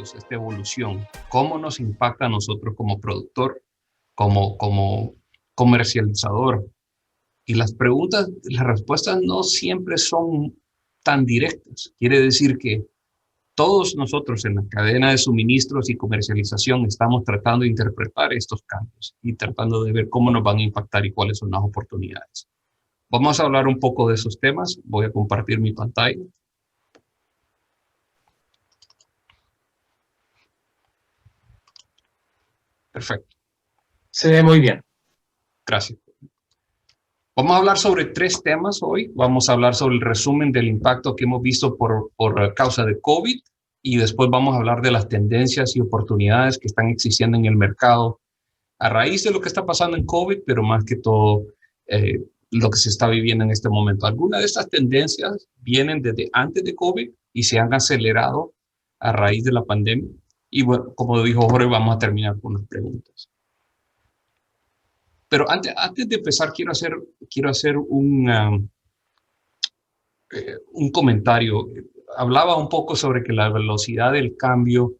cambios, esta evolución, cómo nos impacta a nosotros como productor, como comercializador. Y las preguntas, las respuestas no siempre son tan directas. Quiere decir que todos nosotros en la cadena de suministros y comercialización estamos tratando de interpretar estos cambios y tratando de ver cómo nos van a impactar y cuáles son las oportunidades. Vamos a hablar un poco de esos temas. Voy a compartir mi pantalla. Perfecto. Se ve muy bien. Gracias. Vamos a hablar sobre 3 temas hoy. Vamos a hablar sobre el resumen del impacto que hemos visto por causa de COVID y después vamos a hablar de las tendencias y oportunidades que están existiendo en el mercado a raíz de lo que está pasando en COVID, pero más que todo lo que se está viviendo en este momento. Algunas de estas tendencias vienen desde antes de COVID y se han acelerado a raíz de la pandemia. Y bueno, como dijo Jorge, vamos a terminar con las preguntas. Pero antes de empezar, quiero hacer un comentario. Hablaba un poco sobre que la velocidad del cambio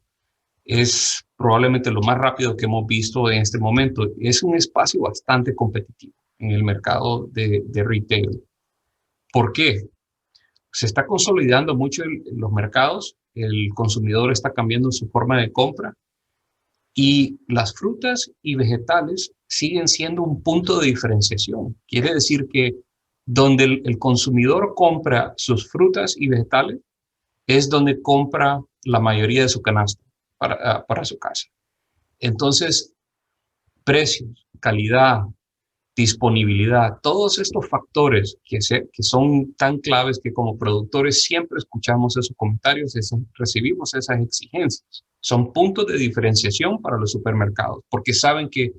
es probablemente lo más rápido que hemos visto en este momento. Es un espacio bastante competitivo en el mercado de retail. ¿Por qué? Se está consolidando mucho los mercados, el consumidor está cambiando su forma de compra y las frutas y vegetales siguen siendo un punto de diferenciación. Quiere decir que donde el consumidor compra sus frutas y vegetales es donde compra la mayoría de su canasta para su casa. Entonces, precios, calidad, disponibilidad, todos estos factores que son tan claves que como productores siempre escuchamos esos comentarios, recibimos esas exigencias. Son puntos de diferenciación para los supermercados, porque saben que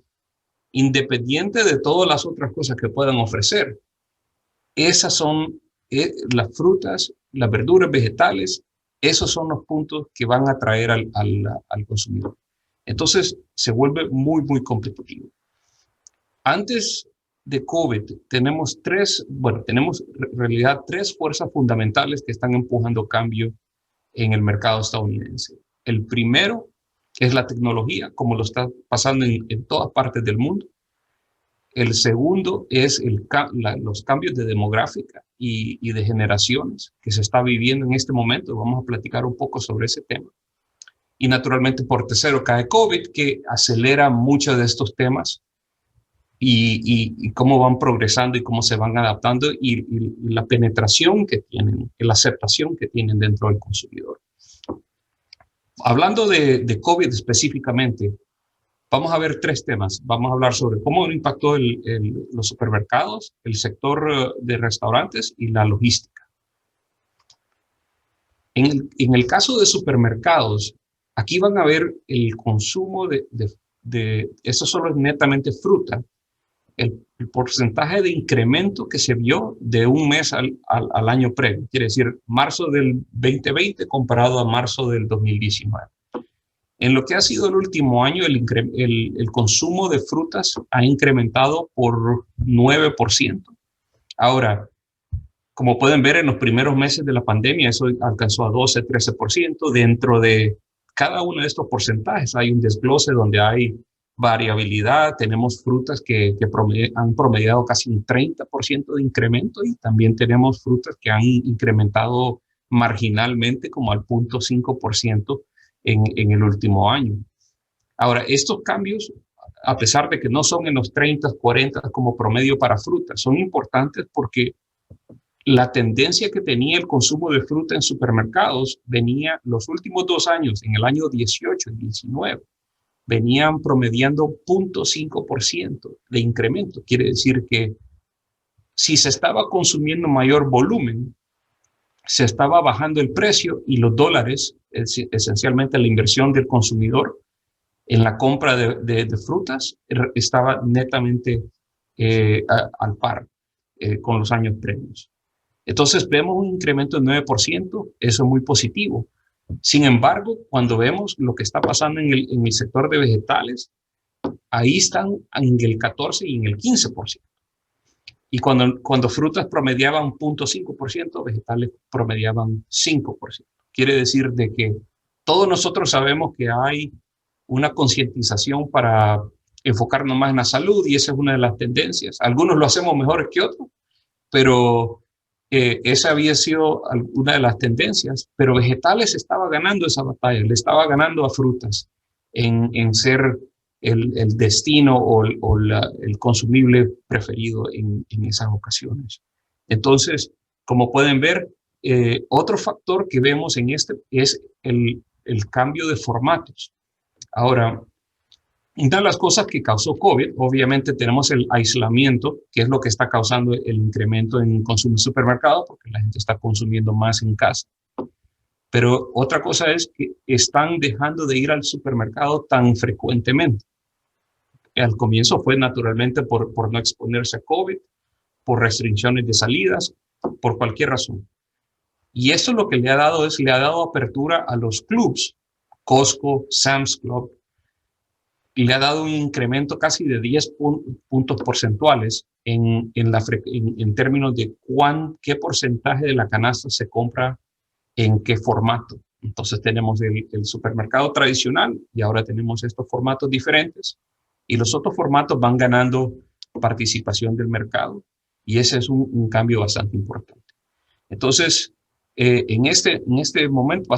independiente de todas las otras cosas que puedan ofrecer, esas son las frutas, las verduras, vegetales, esos son los puntos que van a atraer al consumidor. Entonces, se vuelve muy, muy competitivo. Antes de COVID, tenemos en realidad 3 fuerzas fundamentales que están empujando cambio en el mercado estadounidense. El primero es la tecnología, como lo está pasando en todas partes del mundo. El segundo es los cambios de demográfica y de generaciones que se está viviendo en este momento. Vamos a platicar un poco sobre ese tema. Y naturalmente por tercero cae COVID, que acelera muchos de estos temas y cómo van progresando y cómo se van adaptando y la penetración que tienen, la aceptación que tienen dentro del consumidor. Hablando de COVID específicamente, vamos a ver 3 temas. Vamos a hablar sobre cómo impactó los supermercados, el sector de restaurantes y la logística. En el caso de supermercados, aquí van a ver el consumo eso solo es netamente fruta, el porcentaje de incremento que se vio de un mes al año previo, quiere decir marzo del 2020 comparado a marzo del 2019. En lo que ha sido el último año, el consumo de frutas ha incrementado por 9%. Ahora, como pueden ver, en los primeros meses de la pandemia, eso alcanzó a 12, 13%. Dentro de cada uno de estos porcentajes hay un desglose donde hay variabilidad. Tenemos frutas que han promediado casi un 30% de incremento y también tenemos frutas que han incrementado marginalmente como al 0.5% en el último año. Ahora, estos cambios, a pesar de que no son en los 30, 40 como promedio para frutas, son importantes porque la tendencia que tenía el consumo de fruta en supermercados venía los últimos 2 años, en el año 18 y 19, venían promediando 0.5% de incremento. Quiere decir que si se estaba consumiendo mayor volumen, se estaba bajando el precio y los dólares, esencialmente la inversión del consumidor en la compra de frutas, estaba netamente al par con los años previos. Entonces vemos un incremento del 9%, eso es muy positivo. Sin embargo, cuando vemos lo que está pasando en el sector de vegetales, ahí están en el 14 y en el 15%. Y cuando frutas promediaban 0.5%, vegetales promediaban 5%. Quiere decir de que todos nosotros sabemos que hay una concientización para enfocarnos más en la salud y esa es una de las tendencias. Algunos lo hacemos mejor que otros, pero esa había sido una de las tendencias. Pero vegetales estaba ganando esa batalla, le estaba ganando a frutas en ser el destino o el consumible preferido en esas ocasiones. Entonces, como pueden ver, otro factor que vemos en este es el cambio de formatos. Ahora, una de las cosas que causó COVID, obviamente tenemos el aislamiento, que es lo que está causando el incremento en consumo en supermercado, porque la gente está consumiendo más en casa. Pero otra cosa es que están dejando de ir al supermercado tan frecuentemente. Al comienzo fue naturalmente por no exponerse a COVID, por restricciones de salidas, por cualquier razón. Y eso lo que le ha dado apertura a los clubs, Costco, Sam's Club, y le ha dado un incremento casi de 10 puntos porcentuales en términos de qué porcentaje de la canasta se compra en qué formato. Entonces tenemos el supermercado tradicional y ahora tenemos estos formatos diferentes y los otros formatos van ganando participación del mercado y ese es un cambio bastante importante. Entonces, en este momento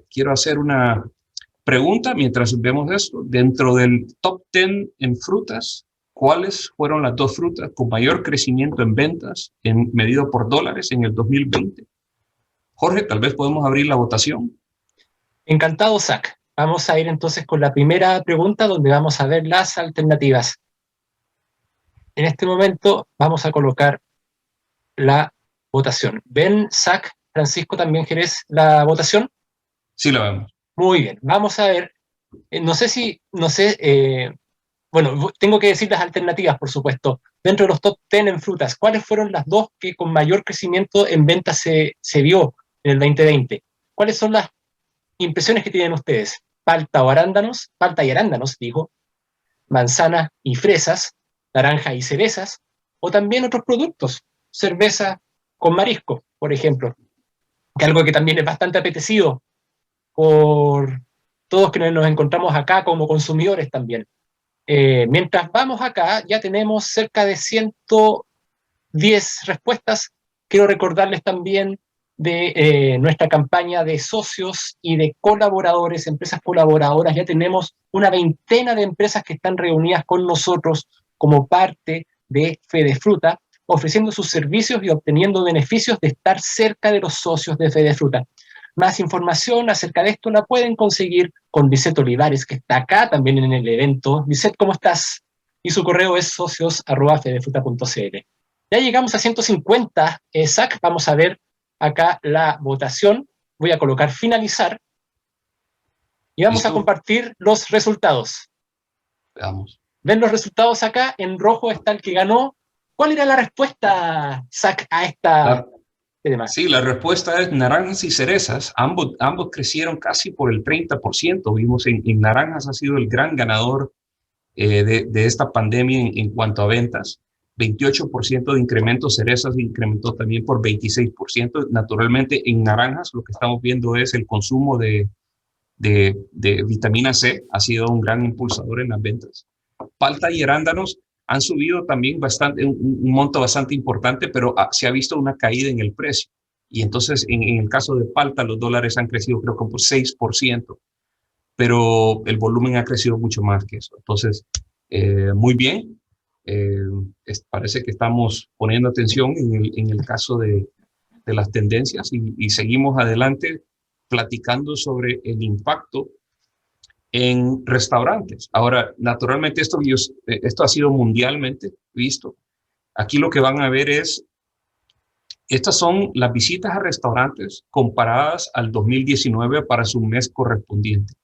quiero hacer una pregunta mientras vemos esto. Dentro del top 10 en frutas, ¿cuáles fueron las 2 frutas con mayor crecimiento en ventas medido por dólares en el 2020? Jorge, tal vez podemos abrir la votación. Encantado, Zach. Vamos a ir entonces con la primera pregunta donde vamos a ver las alternativas. En este momento vamos a colocar la votación. ¿Ven, Zach, Francisco, también Jerez, la votación? Sí, la vemos. Muy bien, vamos a ver. Bueno, tengo que decir las alternativas, por supuesto. Dentro de los top 10 en frutas, ¿cuáles fueron las 2 que con mayor crecimiento en ventas se vio en el 2020? ¿Cuáles son las impresiones que tienen ustedes? Palta y arándanos, digo, manzanas y fresas, naranja y cerezas, o también otros productos, cerveza con marisco, por ejemplo, que es algo que también es bastante apetecido por todos quienes nos encontramos acá como consumidores también. Mientras vamos acá, ya tenemos cerca de 110 respuestas. Quiero recordarles también de nuestra campaña de socios y de colaboradores, empresas colaboradoras. Ya tenemos una veintena de empresas que están reunidas con nosotros como parte de Fedefruta, ofreciendo sus servicios y obteniendo beneficios de estar cerca de los socios de Fedefruta. Más información acerca de esto la pueden conseguir con Lisette Olivares, que está acá también en el evento. Lisette, ¿cómo estás? Y su correo es socios@fedefruta.cl. Ya llegamos a 150, Zach. Vamos a ver acá la votación. Voy a colocar finalizar. Y vamos a compartir los resultados. Veamos. ¿Ven los resultados acá? En rojo está el que ganó. ¿Cuál era la respuesta, Zach, a esta... Sí, la respuesta es naranjas y cerezas. Ambos crecieron casi por el 30%. Vimos en naranjas ha sido el gran ganador de esta pandemia en cuanto a ventas. 28% de incremento, cerezas incrementó también por 26%. Naturalmente, en naranjas lo que estamos viendo es el consumo de vitamina C. Ha sido un gran impulsador en las ventas. Palta y arándanos han subido también bastante, un monto bastante importante, pero se ha visto una caída en el precio. Y entonces, en el caso de palta, los dólares han crecido creo que por 6%, pero el volumen ha crecido mucho más que eso. Entonces, muy bien. Parece que estamos poniendo atención en el caso de las tendencias y seguimos adelante platicando sobre el impacto en restaurantes. Ahora, naturalmente, esto ha sido mundialmente visto. Aquí lo que van a ver estas son las visitas a restaurantes comparadas al 2019 para su mes correspondiente.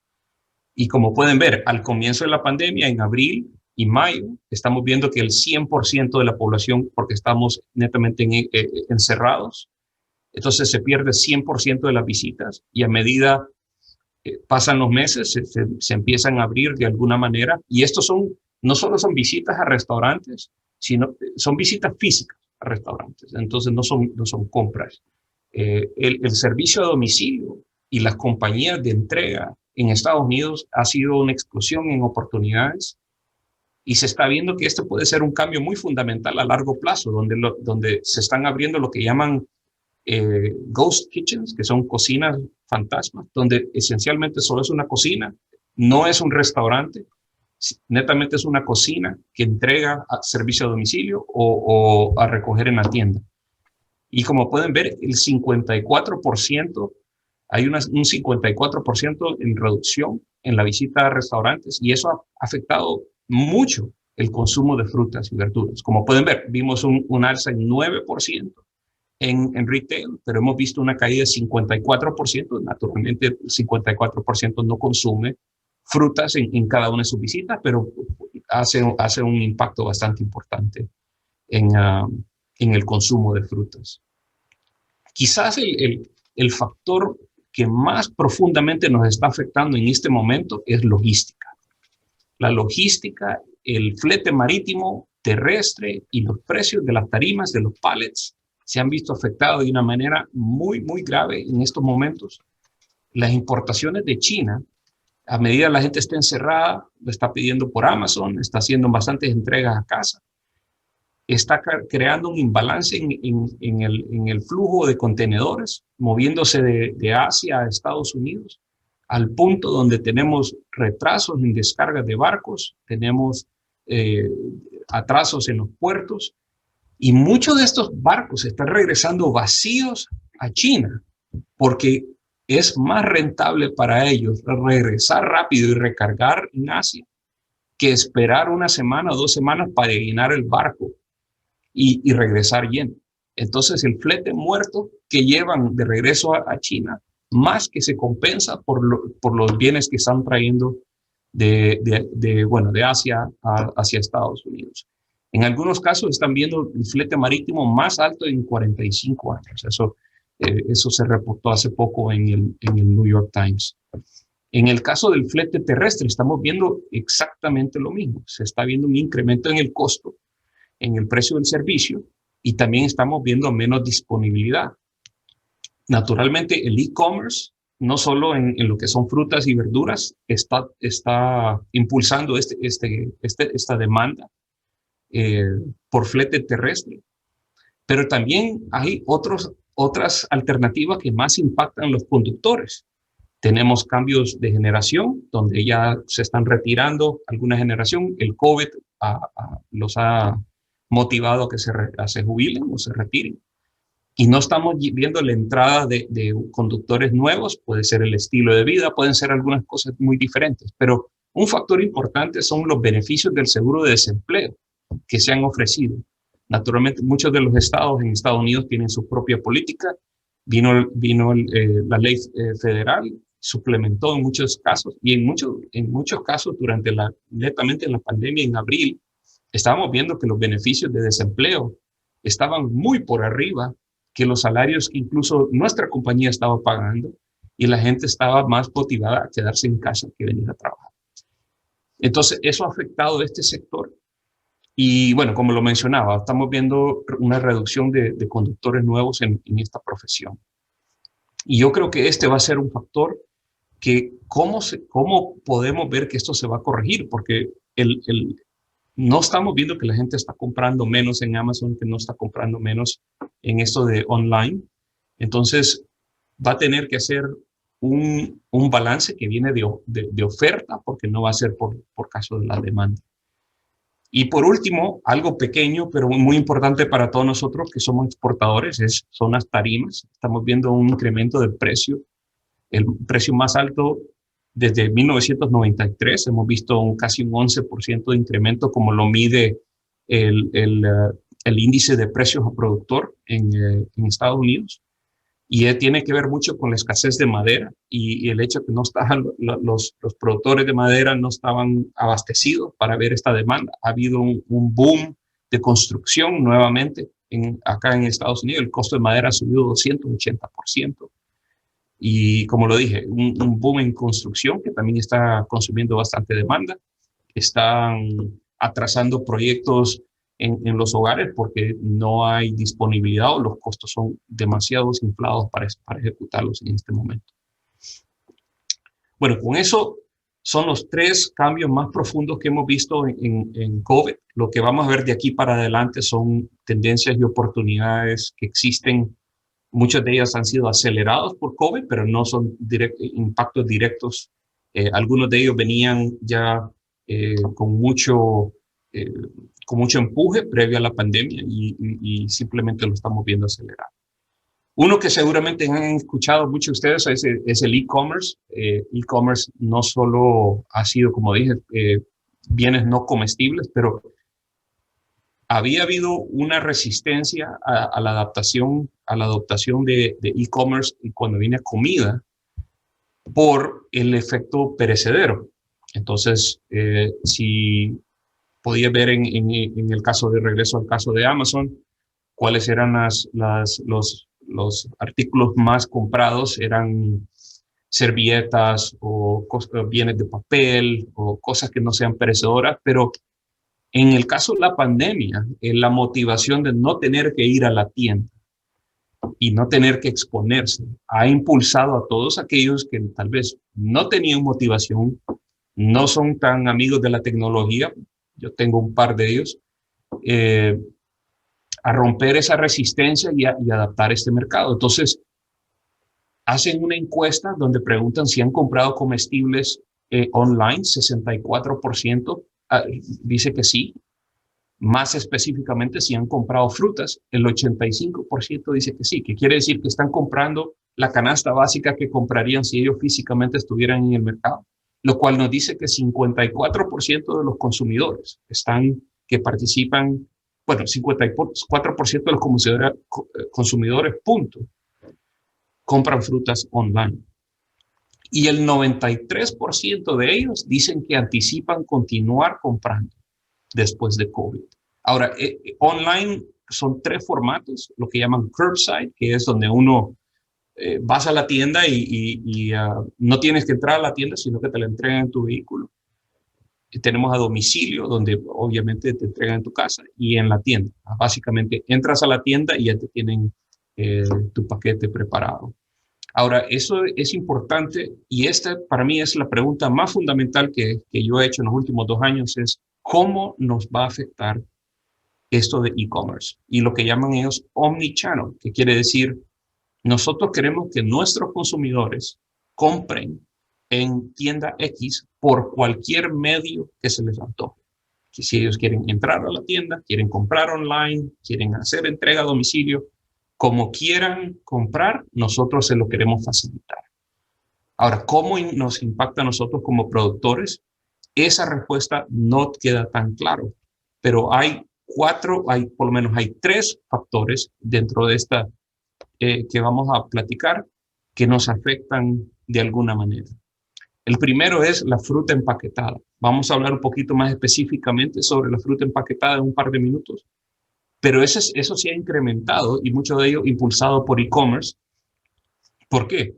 Y como pueden ver, al comienzo de la pandemia, en abril y mayo, estamos viendo que el 100% de la población, porque estamos netamente encerrados, entonces se pierde 100% de las visitas y a medida pasan los meses, se empiezan a abrir de alguna manera y estos no solo son visitas a restaurantes, sino son visitas físicas a restaurantes, entonces no son compras. El servicio a domicilio y las compañías de entrega en Estados Unidos ha sido una explosión en oportunidades y se está viendo que este puede ser un cambio muy fundamental a largo plazo, donde se están abriendo lo que llaman ghost kitchens, que son cocinas fantasmas, donde esencialmente solo es una cocina, no es un restaurante, netamente es una cocina que entrega a servicio a domicilio o a recoger en la tienda. Y como pueden ver, el 54%, hay un 54% en reducción en la visita a restaurantes y eso ha afectado mucho el consumo de frutas y verduras. Como pueden ver, vimos un alza en 9% en retail, pero hemos visto una caída de 54%. Naturalmente, el 54% no consume frutas en cada una de sus visitas, pero hace un impacto bastante importante en el consumo de frutas. Quizás el factor que más profundamente nos está afectando en este momento es logística. La logística, el flete marítimo, terrestre y los precios de las tarimas, de los pallets, se han visto afectados de una manera muy, muy grave en estos momentos. Las importaciones de China, a medida que la gente está encerrada, lo está pidiendo por Amazon, está haciendo bastantes entregas a casa, está creando un imbalance en el flujo de contenedores, moviéndose de Asia a Estados Unidos, al punto donde tenemos retrasos en descargas de barcos, tenemos atrasos en los puertos, y muchos de estos barcos están regresando vacíos a China, porque es más rentable para ellos regresar rápido y recargar en Asia que esperar una semana o 2 semanas para llenar el barco y regresar lleno. Entonces el flete muerto que llevan de regreso a China, más que se compensa por los bienes que están trayendo de Asia hacia Estados Unidos. En algunos casos están viendo el flete marítimo más alto en 45 años. Eso se reportó hace poco en el New York Times. En el caso del flete terrestre estamos viendo exactamente lo mismo. Se está viendo un incremento en el costo, en el precio del servicio, y también estamos viendo menos disponibilidad. Naturalmente, el e-commerce, no solo en lo que son frutas y verduras, está impulsando esta demanda por flete terrestre, pero también hay otras alternativas que más impactan los conductores. Tenemos cambios de generación, donde ya se están retirando alguna generación. El COVID los ha motivado a que se jubilen o se retiren. Y no estamos viendo la entrada de conductores nuevos, puede ser el estilo de vida, pueden ser algunas cosas muy diferentes, pero un factor importante son los beneficios del seguro de desempleo que se han ofrecido. Naturalmente, muchos de los estados en Estados Unidos tienen su propia política. Vino la ley federal, suplementó en muchos casos, y en muchos casos netamente en la pandemia en abril, estábamos viendo que los beneficios de desempleo estaban muy por arriba que los salarios que incluso nuestra compañía estaba pagando, y la gente estaba más motivada a quedarse en casa que venir a trabajar. Entonces, eso ha afectado a este sector. Y bueno, como lo mencionaba, estamos viendo una reducción de conductores nuevos en esta profesión. Y yo creo que este va a ser un factor que cómo podemos ver que esto se va a corregir, porque no estamos viendo que la gente está comprando menos en Amazon, que no está comprando menos en esto de online. Entonces, va a tener que hacer un balance que viene de oferta, porque no va a ser por caso de la demanda. Y por último, algo pequeño, pero muy importante para todos nosotros que somos exportadores, son las tarimas. Estamos viendo un incremento del precio, el precio más alto desde 1993. Hemos visto casi un 11% de incremento, como lo mide el índice de precios a productor en Estados Unidos. Y tiene que ver mucho con la escasez de madera y el hecho de que los productores de madera no estaban abastecidos para ver esta demanda. Ha habido un boom de construcción nuevamente acá en Estados Unidos. El costo de madera ha subido 280%. Y como lo dije, un boom en construcción que también está consumiendo bastante demanda. Están atrasando proyectos en los hogares porque no hay disponibilidad o los costos son demasiado inflados para ejecutarlos en este momento. Bueno, con eso son los 3 cambios más profundos que hemos visto en COVID. Lo que vamos a ver de aquí para adelante son tendencias y oportunidades que existen. Muchas de ellas han sido acelerados por COVID, pero no son impactos directos. Algunos de ellos venían ya con mucho empuje previo a la pandemia y simplemente lo estamos viendo acelerar. Uno que seguramente han escuchado muchos de ustedes es el e-commerce. E-commerce no solo ha sido, como dije, bienes no comestibles, pero había habido una resistencia a la adaptación de e-commerce cuando viene a comida por el efecto perecedero. Entonces, si podía ver en el caso de regreso al caso de Amazon, cuáles eran los artículos más comprados, eran servilletas o bienes de papel o cosas que no sean perecedoras, pero en el caso de la pandemia, la motivación de no tener que ir a la tienda y no tener que exponerse ha impulsado a todos aquellos que tal vez no tenían motivación, no son tan amigos de la tecnología, yo tengo un par de ellos, a romper esa resistencia y adaptar este mercado. Entonces, hacen una encuesta donde preguntan si han comprado comestibles online, 64% dice que sí. Más específicamente, si han comprado frutas, el 85% dice que sí, que quiere decir que están comprando la canasta básica que comprarían si ellos físicamente estuvieran en el mercado, lo cual nos dice que 54% de los consumidores que participan, bueno, 54% de los consumidores, punto, compran frutas online. Y el 93% de ellos dicen que anticipan continuar comprando después de COVID. Ahora, online son 3 formatos, lo que llaman curbside, que es donde uno vas a la tienda y no tienes que entrar a la tienda, sino que te la entregan en tu vehículo. Y tenemos a domicilio, donde obviamente te entregan en tu casa, y en la tienda. Básicamente, entras a la tienda y ya te tienen tu paquete preparado. Ahora, eso es importante y esta para mí es la pregunta más fundamental que yo he hecho en los últimos 2 años es ¿cómo nos va a afectar esto de e-commerce? Y lo que llaman ellos omnichannel, que quiere decir nosotros queremos que nuestros consumidores compren en tienda X por cualquier medio que se les antoje. Que si ellos quieren entrar a la tienda, quieren comprar online, quieren hacer entrega a domicilio, como quieran comprar, nosotros se lo queremos facilitar. Ahora, ¿cómo nos impacta a nosotros como productores? Esa respuesta no queda tan claro, pero por lo menos hay 3 factores dentro de esta que vamos a platicar que nos afectan de alguna manera. El primero es la fruta empaquetada. Vamos a hablar un poquito más específicamente sobre la fruta empaquetada en un par de minutos. Pero eso sí ha incrementado y mucho de ello impulsado por e-commerce. ¿Por qué?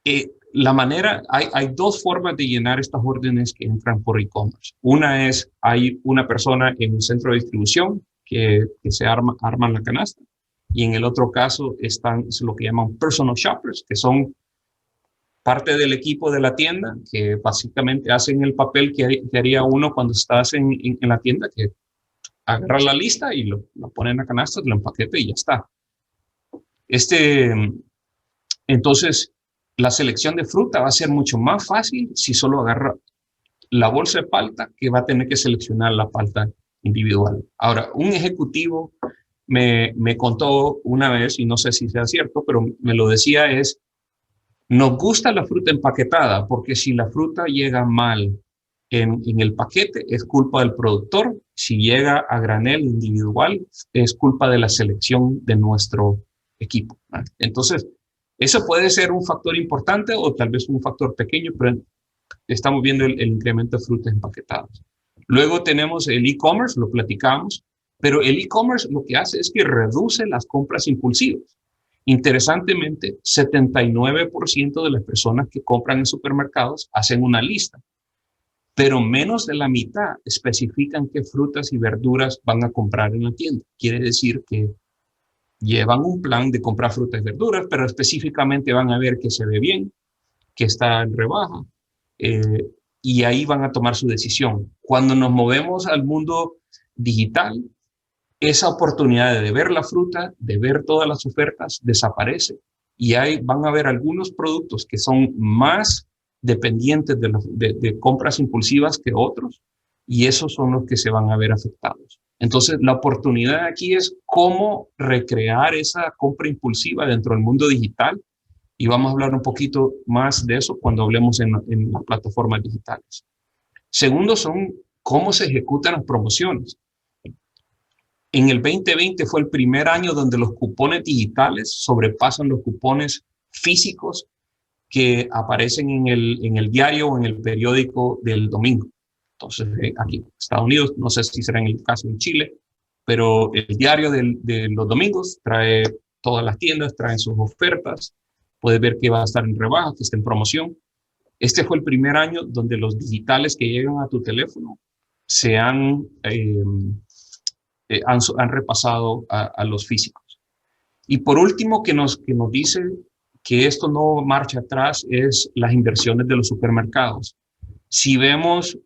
Hay 2 formas de llenar estas órdenes que entran por e-commerce. Una es, hay una persona en un centro de distribución que se arman la canasta. Y en el otro caso están lo que llaman personal shoppers, que son parte del equipo de la tienda, que básicamente hacen el papel que haría uno cuando estás en la tienda, que agarra la lista y lo pone en la canasta, lo empaqueta y ya está. Entonces, la selección de fruta va a ser mucho más fácil si solo agarra la bolsa de palta, que va a tener que seleccionar la palta individual. Ahora, un ejecutivo me contó una vez, y no sé si sea cierto, pero me lo decía, nos gusta la fruta empaquetada porque si la fruta llega mal en el paquete es culpa del productor, si llega a granel individual es culpa de la selección de nuestro equipo. Entonces, eso puede ser un factor importante o tal vez un factor pequeño, pero estamos viendo el incremento de frutas empaquetadas. Luego tenemos el e-commerce, lo platicamos, pero el e-commerce lo que hace es que reduce las compras impulsivas. Interesantemente, 79% de las personas que compran en supermercados hacen una lista, pero menos de la mitad especifican qué frutas y verduras van a comprar en la tienda. Quiere decir que llevan un plan de comprar frutas y verduras, pero específicamente van a ver que se ve bien, que está en rebaja, y ahí van a tomar su decisión. Cuando nos movemos al mundo digital, esa oportunidad de ver la fruta, de ver todas las ofertas, desaparece. Y ahí van a haber algunos productos que son más dependientes de compras impulsivas que otros, y esos son los que se van a ver afectados. Entonces, la oportunidad aquí es cómo recrear esa compra impulsiva dentro del mundo digital, y vamos a hablar un poquito más de eso cuando hablemos en las plataformas digitales. Segundo, son cómo se ejecutan las promociones. En el 2020 fue el primer año donde los cupones digitales sobrepasan los cupones físicos que aparecen en el diario o en el periódico del domingo. Entonces, aquí en Estados Unidos, no sé si será en el caso en Chile, pero el diario de los domingos trae todas las tiendas, traen sus ofertas, puedes ver que va a estar en rebaja, que está en promoción. Este fue el primer año donde los digitales que llegan a tu teléfono se han repasado a los físicos. Y por último, que nos dice que esto no marcha atrás es las inversiones de los supermercados. Si vemos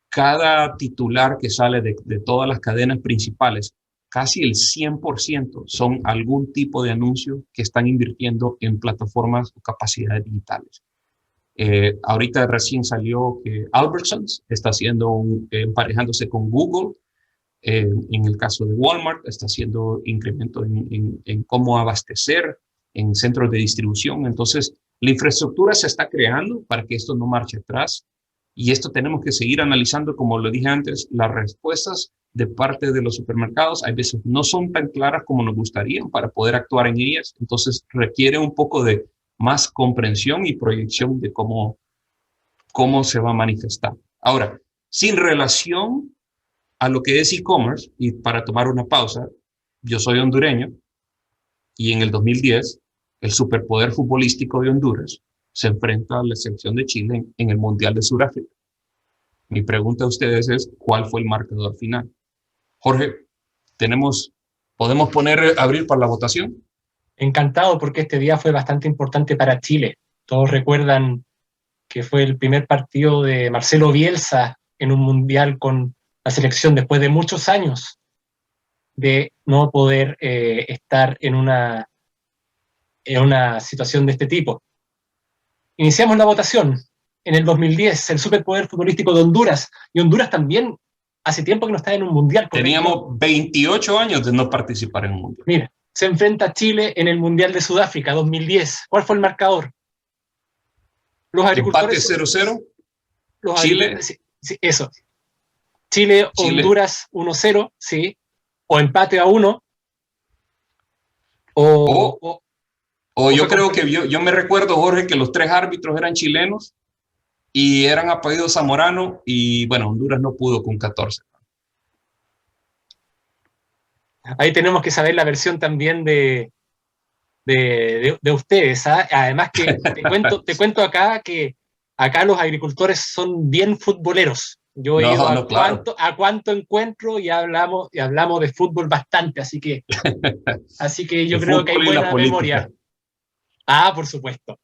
cada titular que sale de todas las cadenas principales, casi el 100% son algún tipo de anuncio que están invirtiendo en plataformas o capacidades digitales. Ahorita recién salió que Albertsons está emparejándose con Google. En el caso de Walmart, está haciendo incremento en cómo abastecer en centros de distribución. Entonces, la infraestructura se está creando para que esto no marche atrás. Y esto tenemos que seguir analizando, como lo dije antes, las respuestas de parte de los supermercados. A veces no son tan claras como nos gustaría para poder actuar en ellas. Entonces, requiere un poco de más comprensión y proyección de cómo se va a manifestar. Ahora, sin relación a lo que es e-commerce, y para tomar una pausa, yo soy hondureño y en el 2010 el superpoder futbolístico de Honduras se enfrenta a la selección de Chile en el Mundial de Sudáfrica. Mi pregunta a ustedes es, ¿cuál fue el marcador final? Jorge, ¿podemos abrir para la votación? Encantado, porque este día fue bastante importante para Chile. Todos recuerdan que fue el primer partido de Marcelo Bielsa en un mundial con la selección después de muchos años de no poder estar en una situación de este tipo. Iniciamos la votación. En el 2010, el superpoder futbolístico de Honduras, y Honduras también hace tiempo que no está en un mundial. Teníamos 28 años de no participar en un mundial. Mira, se enfrenta a Chile en el Mundial de Sudáfrica 2010. ¿Cuál fue el marcador? Los agricultores. Empate 0-0. Chile. Sí, eso. Chile, Honduras 1-0, sí. O empate a 1. O yo creo que yo me recuerdo, Jorge, que los 3 árbitros eran chilenos y eran apellidos Zamorano, y bueno, Honduras no pudo con 14. Ahí tenemos que saber la versión también de ustedes, ¿eh? Además que te cuento acá que acá los agricultores son bien futboleros. Yo he ido a cuánto encuentro y hablamos de fútbol bastante, así que yo creo que hay buena memoria. Ah, por supuesto.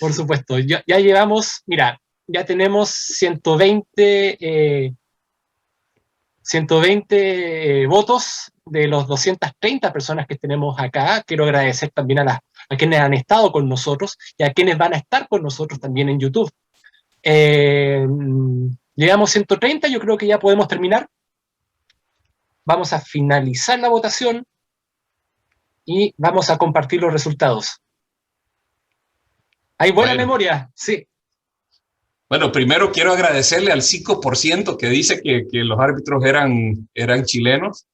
Por supuesto. Ya llevamos, mira, ya tenemos 120 votos de los 230 personas que tenemos acá. Quiero agradecer también a quienes han estado con nosotros y a quienes van a estar con nosotros también en YouTube. Llegamos 130, yo creo que ya podemos terminar. Vamos a finalizar la votación y vamos a compartir los resultados. ¿Hay buena memoria? Sí. Bueno, primero quiero agradecerle al 5% que dice que los árbitros eran chilenos.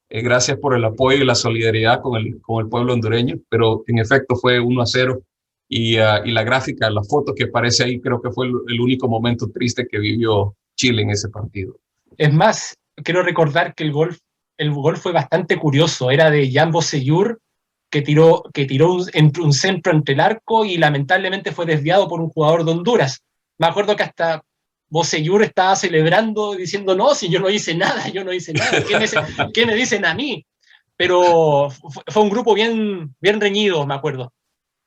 Gracias por el apoyo y la solidaridad con el pueblo hondureño, pero en efecto fue 1-0. Y la gráfica, la foto que aparece ahí, creo que fue el único momento triste que vivió Chile en ese partido. Es más, quiero recordar que el gol fue bastante curioso. Era de Jan Bosellur, que tiró un centro entre el arco y lamentablemente fue desviado por un jugador de Honduras. Me acuerdo que hasta Bosellur estaba celebrando diciendo, no, si yo no hice nada. ¿Qué me dicen a mí? Pero fue un grupo bien reñido, me acuerdo.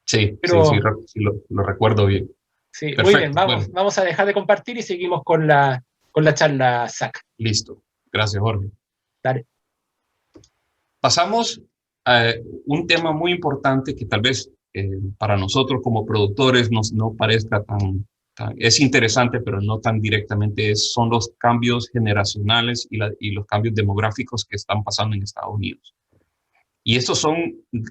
Sí, sí, sí, Pero sí lo recuerdo bien. sí, muy bien, Perfecto, bueno, vamos a dejar de compartir y seguimos con la charla, Zach. listo. Gracias, Jorge. Dale. Pasamos a un tema muy importante que tal vez para nosotros como productores no parezca es interesante, pero no tan directamente, son los cambios generacionales y los cambios demográficos que están pasando en Estados Unidos. Y estos son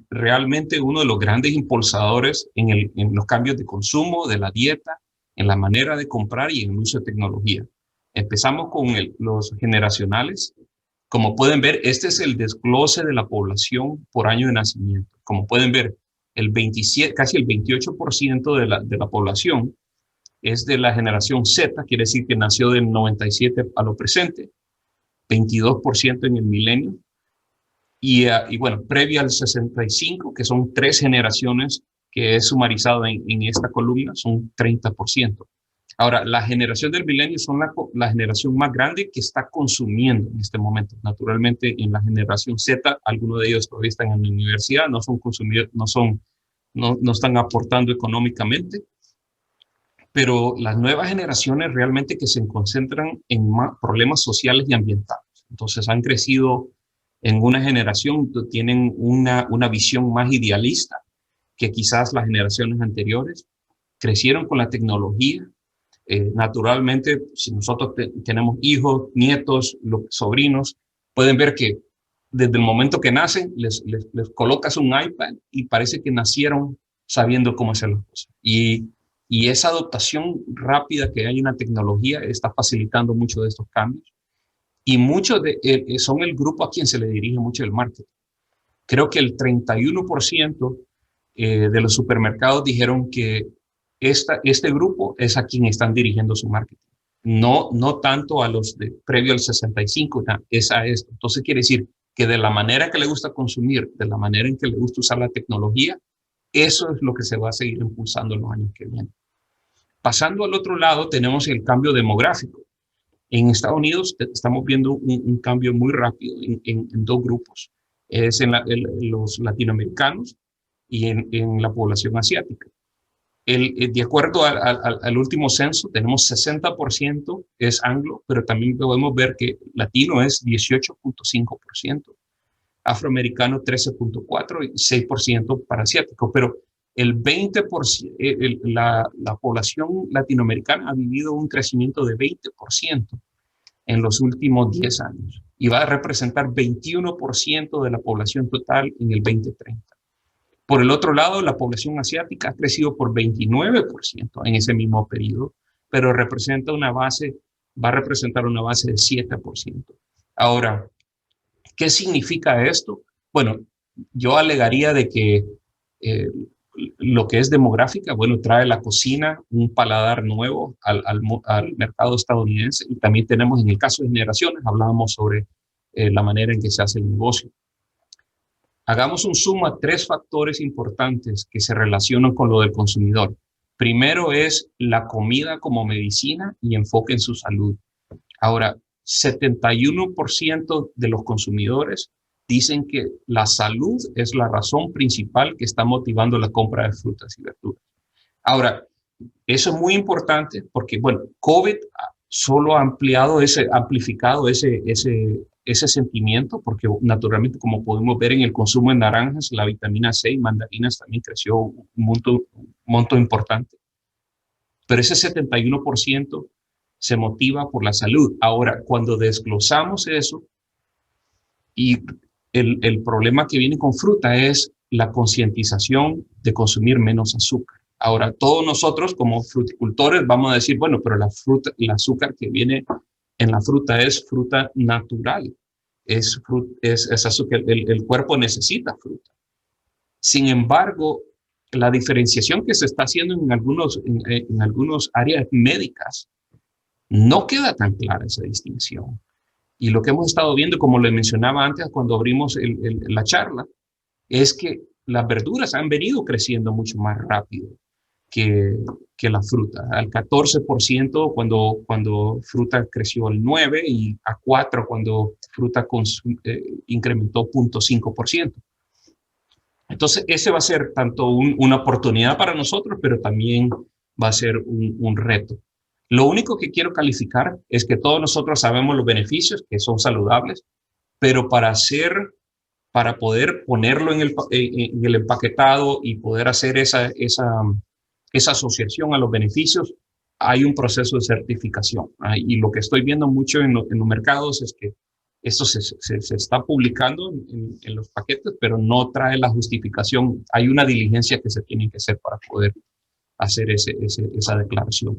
realmente uno de los grandes impulsadores en los cambios de consumo, de la dieta, en la manera de comprar y en el uso de tecnología. Empezamos con los generacionales. Como pueden ver, este es el desglose de la población por año de nacimiento. Como pueden ver, el 27, casi el 28% de la población es de la generación Z, quiere decir que nació del 97 a lo presente, 22% en el milenio, y bueno, previo al 65, que son 3 generaciones que es sumarizado en esta columna, son 30%. Ahora, la generación del milenio son la generación más grande que está consumiendo en este momento. Naturalmente, en la generación Z, algunos de ellos todavía están en la universidad, no son consumidores, no están aportando económicamente, pero las nuevas generaciones realmente que se concentran en problemas sociales y ambientales. Entonces han crecido en una generación, tienen una visión más idealista que quizás las generaciones anteriores, crecieron con la tecnología. Naturalmente, si nosotros tenemos hijos, nietos, sobrinos, pueden ver que desde el momento que nacen les colocas un iPad y parece que nacieron sabiendo cómo hacer las cosas. Y esa adaptación rápida que hay en la tecnología está facilitando mucho de estos cambios. Y muchos son el grupo a quien se le dirige mucho el marketing. Creo que el 31% de los supermercados dijeron que este grupo es a quien están dirigiendo su marketing. No tanto a los previo al 65, es a esto. Entonces quiere decir que de la manera que le gusta consumir, de la manera en que le gusta usar la tecnología, eso es lo que se va a seguir impulsando en los años que vienen. Pasando al otro lado, tenemos el cambio demográfico. En Estados Unidos estamos viendo un cambio muy rápido en dos grupos. Es en los latinoamericanos y en la población asiática. De acuerdo al último censo, tenemos 60% es anglo, pero también podemos ver que latino es 18.5%, afroamericano 13.4% y 6% para asiático, pero el 20%, la población latinoamericana ha vivido un crecimiento de 20% en los últimos 10 años y va a representar 21% de la población total en el 2030. Por el otro lado, la población asiática ha crecido por 29% en ese mismo periodo, pero va a representar una base de 7%. Ahora, ¿qué significa esto? Bueno, yo alegaría de que lo que es demográfica, bueno, trae la cocina, un paladar nuevo al mercado estadounidense, y también tenemos en el caso de generaciones, hablábamos sobre la manera en que se hace el negocio. Hagamos un zoom a 3 factores importantes que se relacionan con lo del consumidor. Primero es la comida como medicina y enfoque en su salud. Ahora, 71% de los consumidores dicen que la salud es la razón principal que está motivando la compra de frutas y verduras. Ahora, eso es muy importante porque, bueno, COVID solo ha amplificado ese sentimiento, porque naturalmente, como podemos ver en el consumo de naranjas, la vitamina C y mandarinas también creció un monto importante. Pero ese 71% se motiva por la salud. Ahora, cuando desglosamos eso, y el problema que viene con fruta es la concientización de consumir menos azúcar. Ahora, todos nosotros como fruticultores vamos a decir, bueno, pero el azúcar que viene en la fruta es fruta natural, es azúcar, el cuerpo necesita fruta. Sin embargo, la diferenciación que se está haciendo en algunas áreas médicas no queda tan clara esa distinción. Y lo que hemos estado viendo, como le mencionaba antes cuando abrimos la charla, es que las verduras han venido creciendo mucho más rápido que la fruta. Al 14% cuando fruta creció al 9% y a 4% cuando fruta incrementó 0.5%. Entonces, ese va a ser tanto una oportunidad para nosotros, pero también va a ser un reto. Lo único que quiero calificar es que todos nosotros sabemos los beneficios, que son saludables, pero para poder ponerlo en el empaquetado y poder hacer esa asociación a los beneficios, hay un proceso de certificación. Y lo que estoy viendo mucho en los mercados es que esto se está publicando en los paquetes, pero no trae la justificación. Hay una diligencia que se tiene que hacer para poder hacer esa declaración.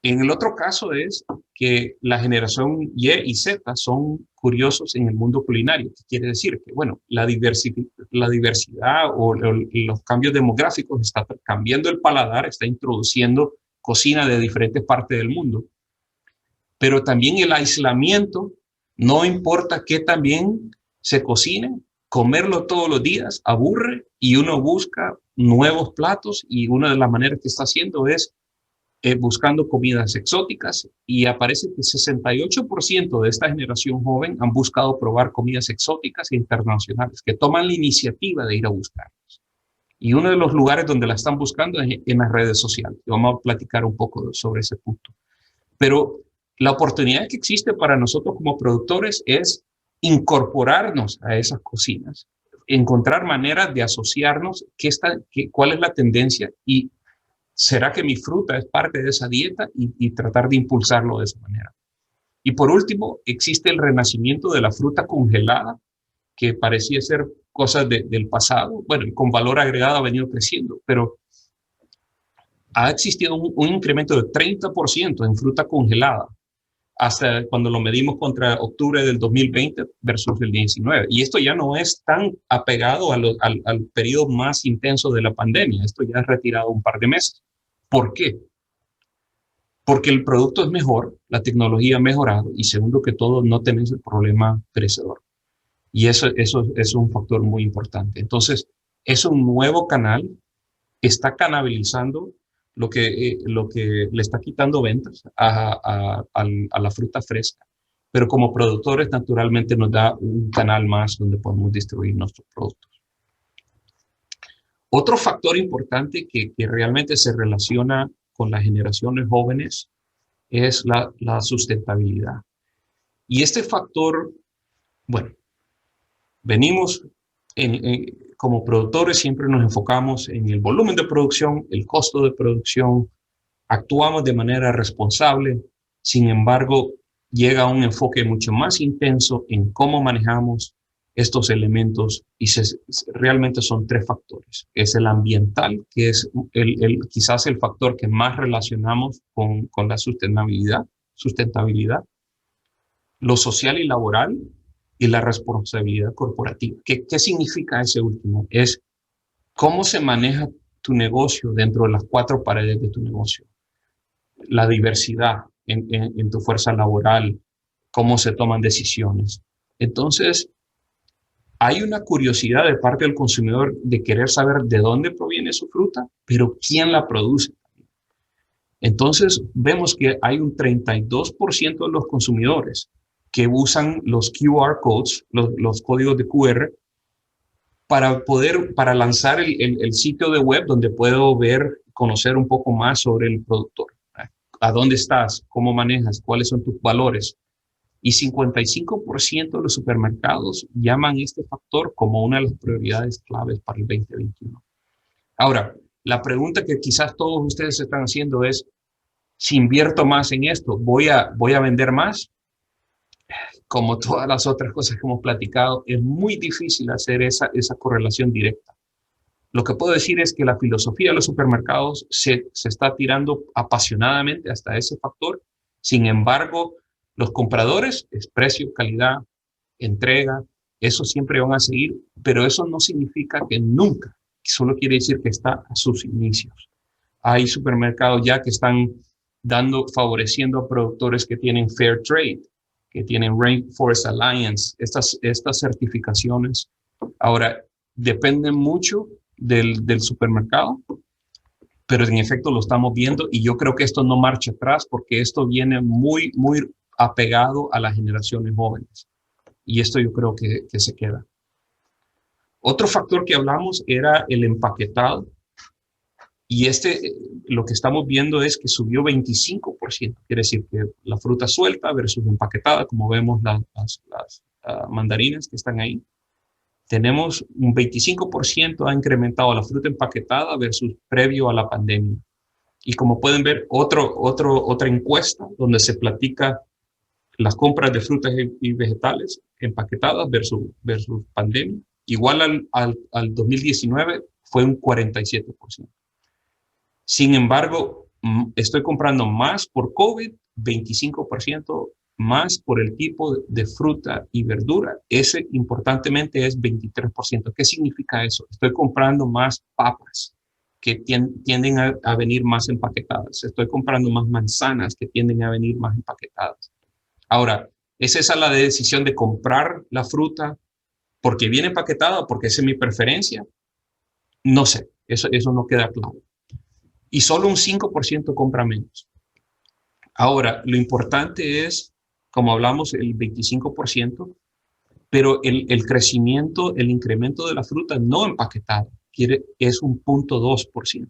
En el otro caso es que la generación Y y Z son curiosos en el mundo culinario. ¿Qué quiere decir? Que, bueno, la diversidad o los cambios demográficos está cambiando el paladar, está introduciendo cocina de diferentes partes del mundo. Pero también el aislamiento, no importa qué también se cocine, comerlo todos los días aburre y uno busca nuevos platos, y una de las maneras que está haciendo es buscando comidas exóticas, y aparece que 68% de esta generación joven han buscado probar comidas exóticas e internacionales, que toman la iniciativa de ir a buscarlas. Y uno de los lugares donde la están buscando es en las redes sociales. Vamos a platicar un poco sobre ese punto. Pero la oportunidad que existe para nosotros como productores es incorporarnos a esas cocinas, encontrar maneras de asociarnos, cuál es la tendencia, y ¿será que mi fruta es parte de esa dieta? Y tratar de impulsarlo de esa manera. Y por último, existe el renacimiento de la fruta congelada, que parecía ser cosas del pasado. Bueno, con valor agregado ha venido creciendo, pero ha existido un incremento de 30% en fruta congelada hasta cuando lo medimos contra octubre del 2020 versus el 19. Y esto ya no es tan apegado al periodo más intenso de la pandemia. Esto ya es retirado un par de meses. ¿Por qué? Porque el producto es mejor, la tecnología ha mejorado, y segundo que todo, no tenés el problema perecedor. Y eso es un factor muy importante. Entonces, es un nuevo canal, está canalizando lo que le está quitando ventas a la fruta fresca. Pero como productores, naturalmente nos da un canal más donde podemos distribuir nuestros productos. Otro factor importante que realmente se relaciona con las generaciones jóvenes es la sustentabilidad. Y este factor, bueno, venimos como productores, siempre nos enfocamos en el volumen de producción, el costo de producción, actuamos de manera responsable. Sin embargo, llega un enfoque mucho más intenso en cómo manejamos estos elementos, y realmente son tres factores. Es el ambiental, que es quizás el factor que más relacionamos con la sustentabilidad, lo social y laboral, y la responsabilidad corporativa. ¿Qué significa ese último? Es cómo se maneja tu negocio dentro de las cuatro paredes de tu negocio. La diversidad en tu fuerza laboral, cómo se toman decisiones. Entonces, hay una curiosidad de parte del consumidor de querer saber de dónde proviene su fruta, pero quién la produce. Entonces, vemos que hay un 32% de los consumidores que usan los QR codes, los códigos de QR, para lanzar el sitio de web donde puedo conocer un poco más sobre el productor. ¿A dónde estás? ¿Cómo manejas? ¿Cuáles son tus valores? Y 55% de los supermercados llaman este factor como una de las prioridades claves para el 2021. Ahora, la pregunta que quizás todos ustedes están haciendo es, si invierto más en esto, ¿voy a vender más? Como todas las otras cosas que hemos platicado, es muy difícil hacer esa correlación directa. Lo que puedo decir es que la filosofía de los supermercados se está tirando apasionadamente hasta ese factor. Sin embargo, los compradores es precio, calidad, entrega, eso siempre van a seguir, pero eso no significa que nunca, solo quiere decir que está a sus inicios. Hay supermercados ya que están favoreciendo a productores que tienen Fair Trade, que tienen Rainforest Alliance, estas certificaciones. Ahora, dependen mucho del supermercado, pero en efecto lo estamos viendo, y yo creo que esto no marcha atrás, porque esto viene muy, muy apegado a las generaciones jóvenes, y esto yo creo que se queda. Otro factor que hablamos era el empaquetado. Y lo que estamos viendo es que subió 25%. Quiere decir que la fruta suelta versus empaquetada, como vemos las mandarinas que están ahí. Tenemos un 25% ha incrementado la fruta empaquetada versus previo a la pandemia. Y como pueden ver, otra encuesta donde se platica las compras de frutas y vegetales empaquetadas versus pandemia. Igual al 2019 fue un 47%. Sin embargo, estoy comprando más por COVID, 25% más por el tipo de fruta y verdura. Ese, importantemente, es 23%. ¿Qué significa eso? Estoy comprando más papas que tienden a venir más empaquetadas. Estoy comprando más manzanas que tienden a venir más empaquetadas. Ahora, ¿es esa la decisión de comprar la fruta porque viene empaquetada o porque esa es mi preferencia? No sé, eso no queda claro. Y solo un 5% compra menos. Ahora, lo importante es, como hablamos, el 25%, pero el crecimiento, el incremento de la fruta no empaquetada es un 0.2%.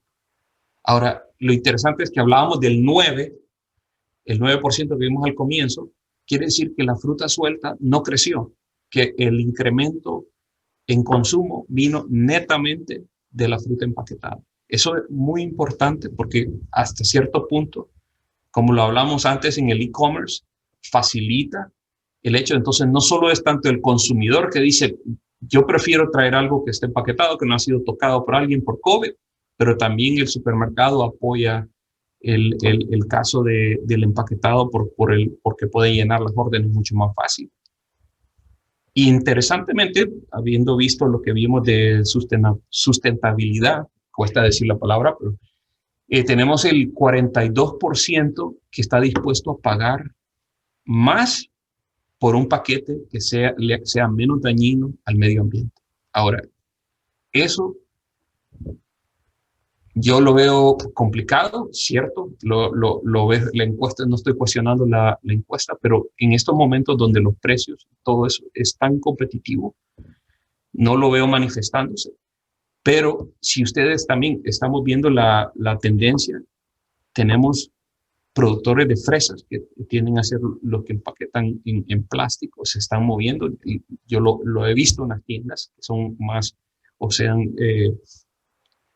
Ahora, lo interesante es que hablábamos del 9%, el 9% que vimos al comienzo, quiere decir que la fruta suelta no creció, que el incremento en consumo vino netamente de la fruta empaquetada. Eso es muy importante porque hasta cierto punto, como lo hablamos antes en el e-commerce, facilita el hecho. Entonces, no solo es tanto el consumidor que dice, yo prefiero traer algo que esté empaquetado, que no ha sido tocado por alguien por COVID, pero también el supermercado apoya el caso del empaquetado porque puede llenar las órdenes mucho más fácil. Y interesantemente, habiendo visto lo que vimos de sustentabilidad, cuesta decir la palabra, pero tenemos el 42% que está dispuesto a pagar más por un paquete que sea menos dañino al medio ambiente. Ahora, eso yo lo veo complicado, cierto, lo ves, la encuesta, no estoy cuestionando la encuesta, pero en estos momentos donde los precios, todo eso es tan competitivo, no lo veo manifestándose. Pero si ustedes también estamos viendo la tendencia, tenemos productores de fresas que tienden a ser los que empaquetan en plástico, se están moviendo. Y yo lo he visto en las tiendas, que son más, o sean,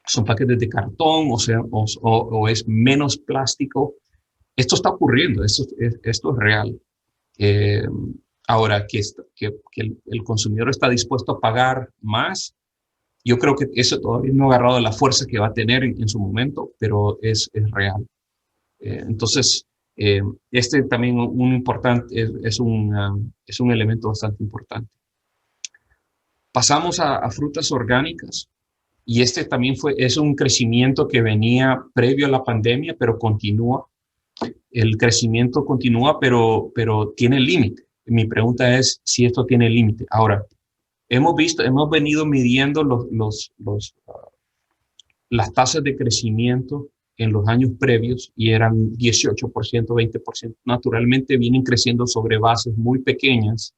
son paquetes de cartón, o es menos plástico. Esto está ocurriendo, esto es real. Ahora, que el consumidor está dispuesto a pagar más, yo creo que eso todavía no ha agarrado la fuerza que va a tener en su momento, pero es real. Entonces, este también es un elemento bastante importante. Pasamos a frutas orgánicas y este también es un crecimiento que venía previo a la pandemia, pero continúa. El crecimiento continúa, pero tiene límite. Mi pregunta es si esto tiene límite. Ahora, hemos venido midiendo las tasas de crecimiento en los años previos y eran 18%, 20%. Naturalmente vienen creciendo sobre bases muy pequeñas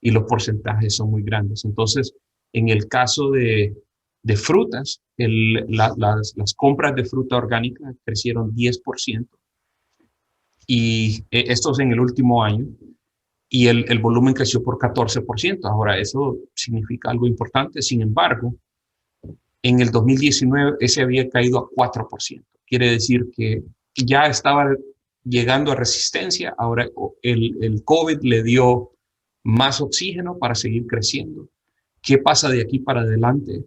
y los porcentajes son muy grandes. Entonces, en el caso de frutas, las compras de fruta orgánica crecieron 10%. Y esto es en el último año. Y el volumen creció por 14%. Ahora, eso significa algo importante. Sin embargo, en el 2019 ese había caído a 4%. Quiere decir que ya estaba llegando a resistencia. Ahora el COVID le dio más oxígeno para seguir creciendo. ¿Qué pasa de aquí para adelante?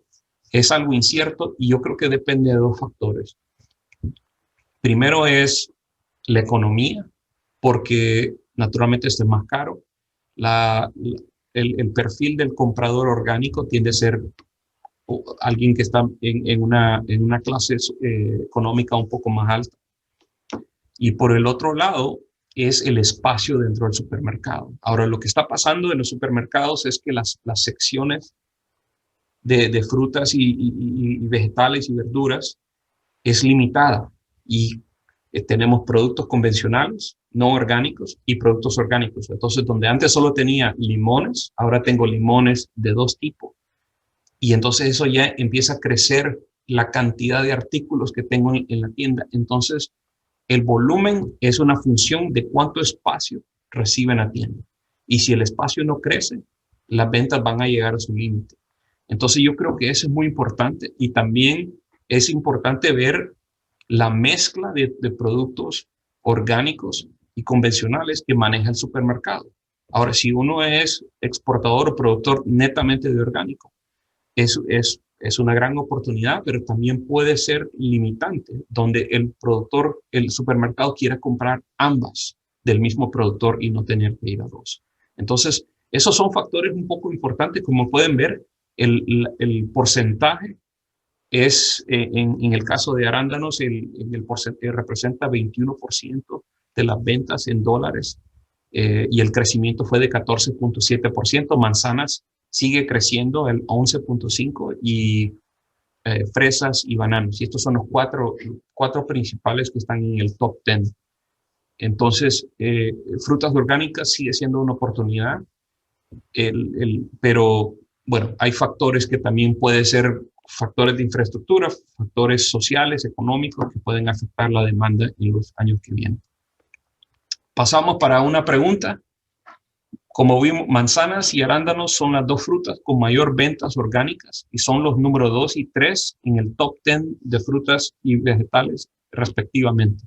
Es algo incierto y yo creo que depende de dos factores. Primero es la economía, porque naturalmente es más caro. El perfil del comprador orgánico tiende a ser alguien que está en una clase económica un poco más alta. Y por el otro lado es el espacio dentro del supermercado. Ahora, lo que está pasando en los supermercados es que las secciones de frutas y vegetales y verduras es limitada y tenemos productos convencionales, no orgánicos, y productos orgánicos. Entonces, donde antes solo tenía limones, ahora tengo limones de dos tipos. y entonces eso ya empieza a crecer la cantidad de artículos que tengo en la tienda. Entonces, el volumen es una función de cuánto espacio recibe la tienda. Y si el espacio no crece, las ventas van a llegar a su límite. Entonces, yo creo que eso es muy importante y también es importante ver la mezcla de productos orgánicos y convencionales que maneja el supermercado. Ahora, si uno es exportador o productor netamente de orgánico, es una gran oportunidad, pero también puede ser limitante, donde el productor, el supermercado quiera comprar ambas del mismo productor y no tener que ir a dos. Entonces, esos son factores un poco importantes. Como pueden ver, el porcentaje es, en el caso de arándanos, el porcentaje representa 21% de las ventas en dólares, y el crecimiento fue de 14.7%. Manzanas sigue creciendo el 11.5% y fresas y bananos. Y estos son los cuatro principales que están en el top 10. Entonces, frutas orgánicas sigue siendo una oportunidad, pero bueno, hay factores que también pueden ser factores de infraestructura, factores sociales, económicos, que pueden afectar la demanda en los años que vienen. Pasamos para una pregunta. Como vimos, manzanas y arándanos son las dos frutas con mayor ventas orgánicas y son los número 2 y 3 en el top 10 de frutas y vegetales respectivamente.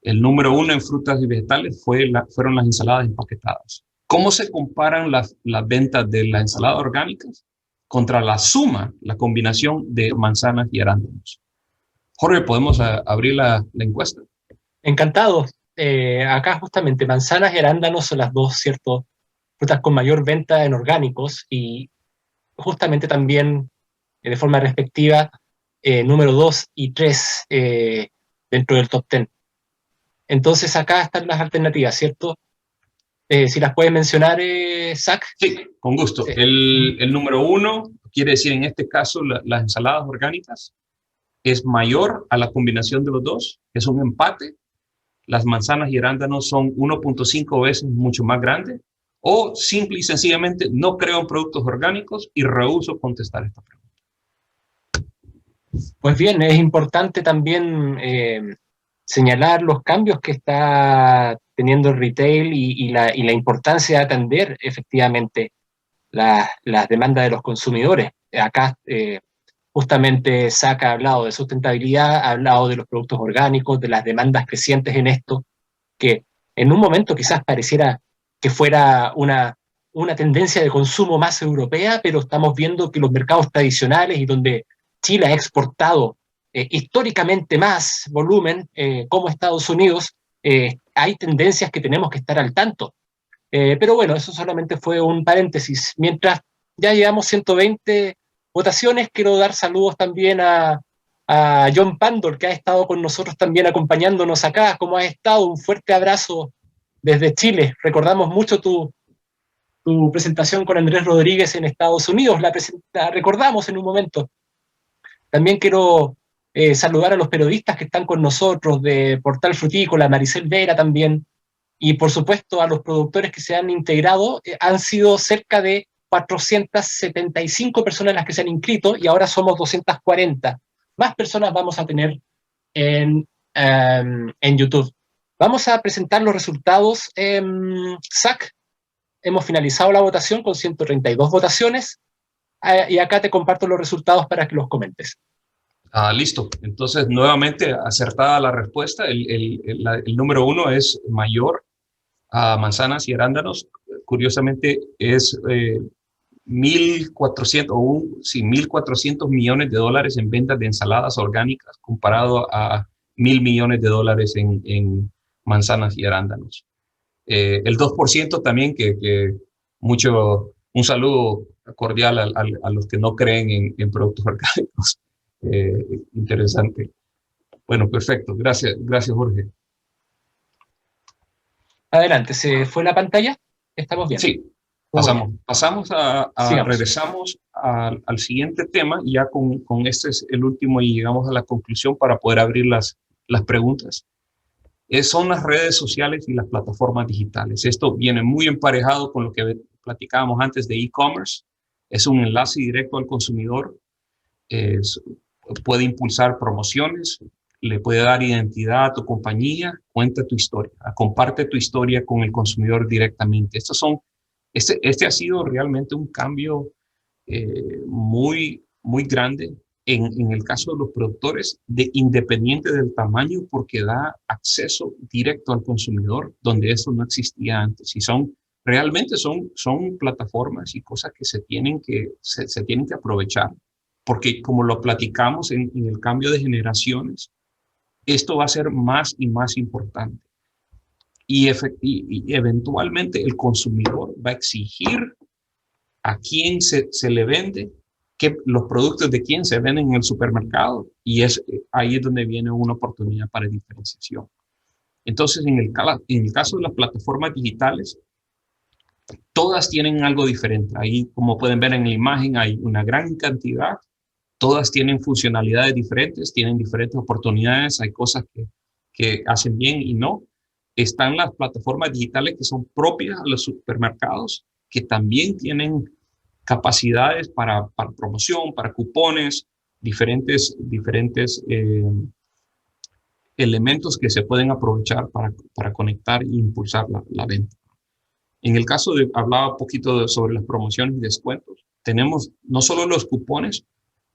El número 1 en frutas y vegetales fueron las ensaladas empaquetadas. ¿Cómo se comparan las ventas de las ensaladas orgánicas contra la suma, la combinación de manzanas y arándanos? Jorge, ¿podemos abrir la encuesta? Encantado. Acá justamente manzanas y arándanos son las dos, ¿cierto?, frutas con mayor venta en orgánicos y justamente también de forma respectiva número 2 y 3 dentro del top 10. Entonces acá están las alternativas, ¿cierto? Si las puedes mencionar, Zach. Sí, con gusto. Sí. El número 1 quiere decir en este caso las ensaladas orgánicas es mayor a la combinación de los dos, es un empate. Las manzanas y arándanos son 1.5 veces mucho más grandes, o simple y sencillamente no creo en productos orgánicos y rehúso contestar esta pregunta. Pues bien, es importante también señalar los cambios que está teniendo el retail y la importancia de atender efectivamente las demandas de los consumidores. Acá justamente Zach ha hablado de sustentabilidad, ha hablado de los productos orgánicos, de las demandas crecientes en esto, que en un momento quizás pareciera que fuera una tendencia de consumo más europea, pero estamos viendo que los mercados tradicionales y donde Chile ha exportado históricamente más volumen, como Estados Unidos, hay tendencias que tenemos que estar al tanto. Pero bueno, eso solamente fue un paréntesis. Mientras ya llevamos 120 votaciones, quiero dar saludos también a John Pandor, que ha estado con nosotros también acompañándonos acá. ¿Cómo has estado? Un fuerte abrazo desde Chile. Recordamos mucho tu presentación con Andrés Rodríguez en Estados Unidos, la recordamos en un momento. También quiero saludar a los periodistas que están con nosotros de Portal Frutícola, Maricel Vera también, y por supuesto a los productores que se han integrado. Han sido cerca de 475 personas las que se han inscrito y ahora somos 240. Más personas vamos a tener en YouTube. Vamos a presentar los resultados. Zach, hemos finalizado la votación con 132 votaciones y acá te comparto los resultados para que los comentes. Listo. Entonces, nuevamente acertada la respuesta. El número 1 es mayor a manzanas y arándanos. Curiosamente es 1.400 millones de dólares en ventas de ensaladas orgánicas comparado a 1.000 millones de dólares en manzanas y arándanos. El 2% también, un saludo cordial a los que no creen en productos orgánicos. Interesante. Bueno, perfecto. Gracias, Jorge. Adelante, ¿se fue la pantalla? ¿Estamos bien? Sí, regresamos al siguiente tema, y ya con este es el último y llegamos a la conclusión para poder abrir las preguntas. Son las redes sociales y las plataformas digitales. Esto viene muy emparejado con lo que platicábamos antes de e-commerce. Es un enlace directo al consumidor, puede impulsar promociones, le puede dar identidad a tu compañía, cuenta tu historia, comparte tu historia con el consumidor directamente. Este ha sido realmente un cambio muy, muy grande en el caso de los productores, independiente del tamaño, porque da acceso directo al consumidor, donde eso no existía antes. Y realmente son plataformas y cosas que se tienen que aprovechar, porque como lo platicamos en el cambio de generaciones, esto va a ser más y más importante. Y eventualmente el consumidor va a exigir a quién se le vende, los productos de quién se venden en el supermercado, y ahí es donde viene una oportunidad para diferenciación. Entonces, en el caso de las plataformas digitales, todas tienen algo diferente. Ahí, como pueden ver en la imagen, hay una gran cantidad. Todas tienen funcionalidades diferentes, tienen diferentes oportunidades, hay cosas que hacen bien y no. Están las plataformas digitales que son propias a los supermercados, que también tienen capacidades para promoción, para cupones, diferentes elementos que se pueden aprovechar para conectar e impulsar la venta. En el caso hablaba un poquito sobre las promociones y descuentos. Tenemos no solo los cupones,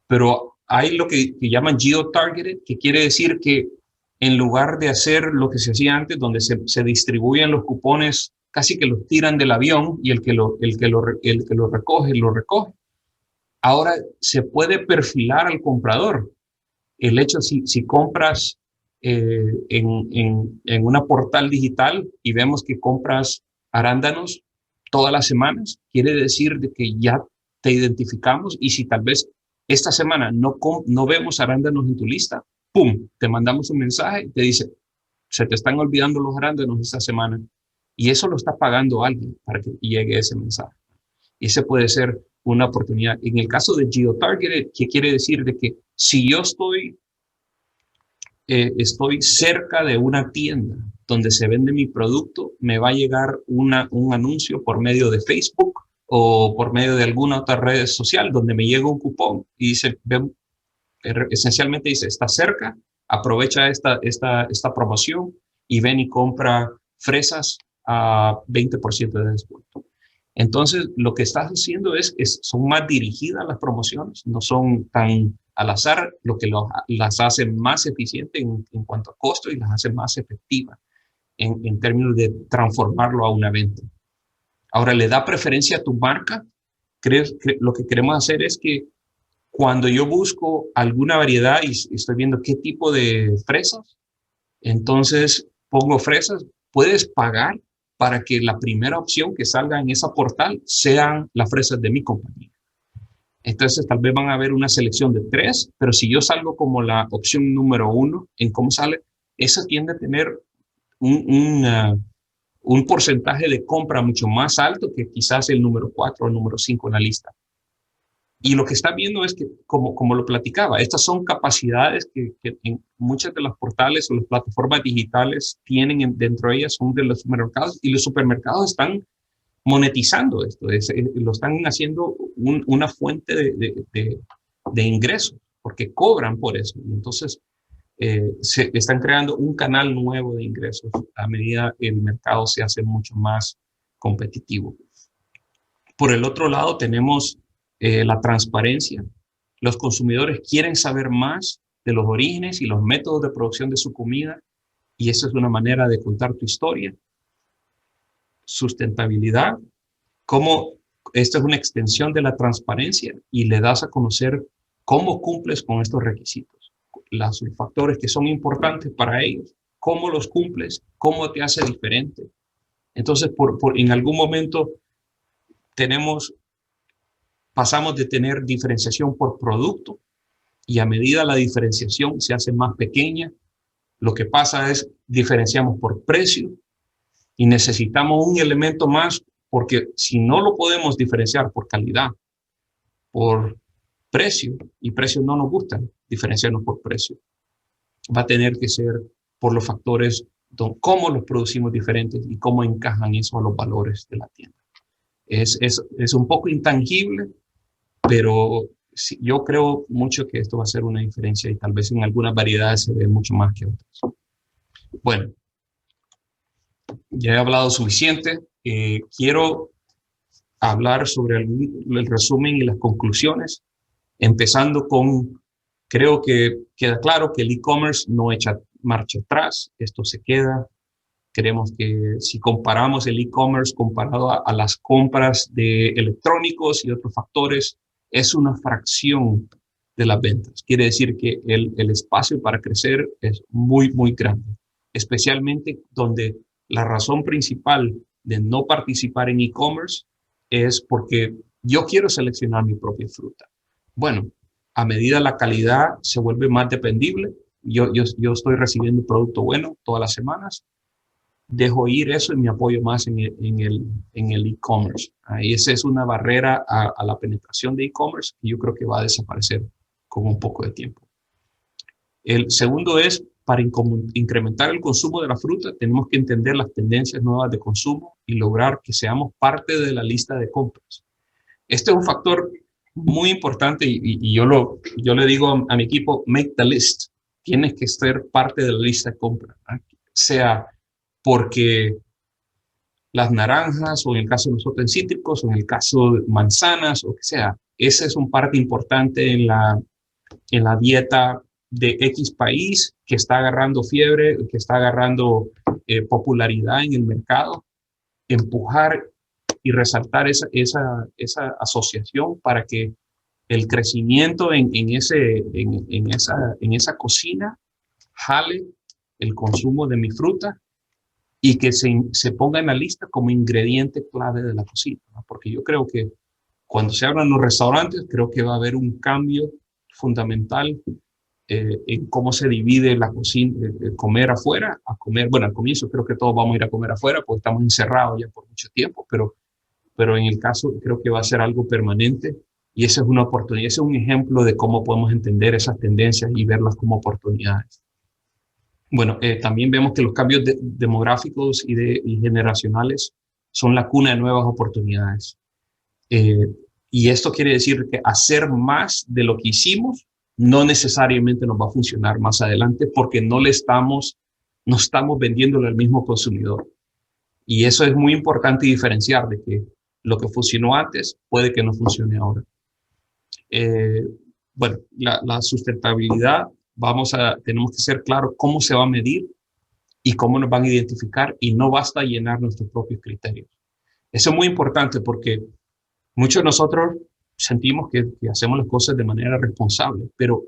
pero hay lo que llaman geo-targeted, que quiere decir que en lugar de hacer lo que se hacía antes, donde se distribuyen los cupones, casi que los tiran del avión y el que lo recoge, lo recoge. Ahora se puede perfilar al comprador. El hecho, si compras en una portal digital y vemos que compras arándanos todas las semanas, quiere decir de que ya te identificamos, y si tal vez esta semana no vemos arándanos en tu lista, ¡pum!, te mandamos un mensaje y te dice, se te están olvidando los arándanos esta semana, y eso lo está pagando alguien para que llegue ese mensaje. Y ese puede ser una oportunidad. En el caso de geotargeted, ¿qué quiere decir? De que si yo estoy cerca de una tienda donde se vende mi producto, me va a llegar un anuncio por medio de Facebook o por medio de alguna otra red social donde me llega un cupón y dice, esencialmente dice, está cerca, aprovecha esta promoción y ven y compra fresas a 20% de descuento. Entonces, lo que estás haciendo son más dirigidas las promociones, no son tan al azar, lo que las hace más eficientes en cuanto a costo y las hace más efectivas en términos de transformarlo a una venta. Ahora, le da preferencia a tu marca. Lo que queremos hacer es que cuando yo busco alguna variedad y estoy viendo qué tipo de fresas, entonces pongo fresas, puedes pagar para que la primera opción que salga en esa portal sean las fresas de mi compañía. Entonces tal vez van a haber una selección de 3, pero si yo salgo como la opción número 1 en cómo sale, esa tiende a tener un porcentaje de compra mucho más alto que quizás el número 4 o el número 5 en la lista. Y lo que está viendo es que, como lo platicaba, estas son capacidades que en muchas de las portales o las plataformas digitales tienen dentro de ellas, son de los supermercados, y los supermercados están monetizando esto, lo están haciendo una fuente de ingresos, porque cobran por eso. Y entonces se están creando un canal nuevo de ingresos a medida que el mercado se hace mucho más competitivo. Por el otro lado, tenemos la transparencia. Los consumidores quieren saber más de los orígenes y los métodos de producción de su comida, y esa es una manera de contar tu historia. Sustentabilidad, cómo esta es una extensión de la transparencia y le das a conocer cómo cumples con estos requisitos, los factores que son importantes para ellos, cómo los cumples, cómo te hace diferente. Entonces, en algún momento pasamos de tener diferenciación por producto, y a medida la diferenciación se hace más pequeña, lo que pasa es diferenciamos por precio y necesitamos un elemento más, porque si no lo podemos diferenciar por calidad, por precio, y precios no nos gustan diferenciarnos por precio, va a tener que ser por los factores, cómo los producimos diferentes y cómo encajan eso a los valores de la tienda. Es un poco intangible, pero sí, yo creo mucho que esto va a ser una diferencia y tal vez en algunas variedades se ve mucho más que otras. Bueno, ya he hablado suficiente. Quiero hablar sobre el resumen y las conclusiones, empezando con, creo que queda claro que el e-commerce no echa marcha atrás, esto se queda. Creemos que si comparamos el e-commerce comparado a las compras de electrónicos y otros factores, es una fracción de las ventas. Quiere decir que el espacio para crecer es muy, muy grande, especialmente donde la razón principal de no participar en e-commerce es porque yo quiero seleccionar mi propia fruta. Bueno, a medida la calidad se vuelve más dependible, yo estoy recibiendo un producto bueno todas las semanas, dejo ir eso y me apoyo más en el e-commerce. Ahí esa es una barrera a la penetración de e-commerce que yo creo que va a desaparecer con un poco de tiempo. El segundo es, para incrementar el consumo de la fruta, tenemos que entender las tendencias nuevas de consumo y lograr que seamos parte de la lista de compras. Este es un factor muy importante y yo le digo a mi equipo, make the list. Tienes que ser parte de la lista de compras, ¿no? Sea porque las naranjas, o en el caso de los frutos cítricos, o en el caso de manzanas, o que sea, esa es una parte importante en la dieta de X país que está agarrando fiebre, que está agarrando popularidad en el mercado, empujar y resaltar esa asociación para que el crecimiento en esa cocina jale el consumo de mi fruta y que se ponga en la lista como ingrediente clave de la cocina, ¿no? Porque yo creo que cuando se abran los restaurantes, creo que va a haber un cambio fundamental en cómo se divide la cocina, comer afuera, a comer, bueno, al comienzo creo que todos vamos a ir a comer afuera porque estamos encerrados ya por mucho tiempo, pero en el caso creo que va a ser algo permanente y esa es una oportunidad, ese es un ejemplo de cómo podemos entender esas tendencias y verlas como oportunidades. Bueno, también vemos que los cambios demográficos y generacionales son la cuna de nuevas oportunidades. Y esto quiere decir que hacer más de lo que hicimos no necesariamente nos va a funcionar más adelante porque no estamos vendiéndolo al mismo consumidor. Y eso es muy importante diferenciar de que lo que funcionó antes puede que no funcione ahora. Bueno, la sustentabilidad, tenemos que ser claros cómo se va a medir y cómo nos van a identificar y no basta llenar nuestros propios criterios. Eso es muy importante porque muchos de nosotros sentimos que hacemos las cosas de manera responsable, pero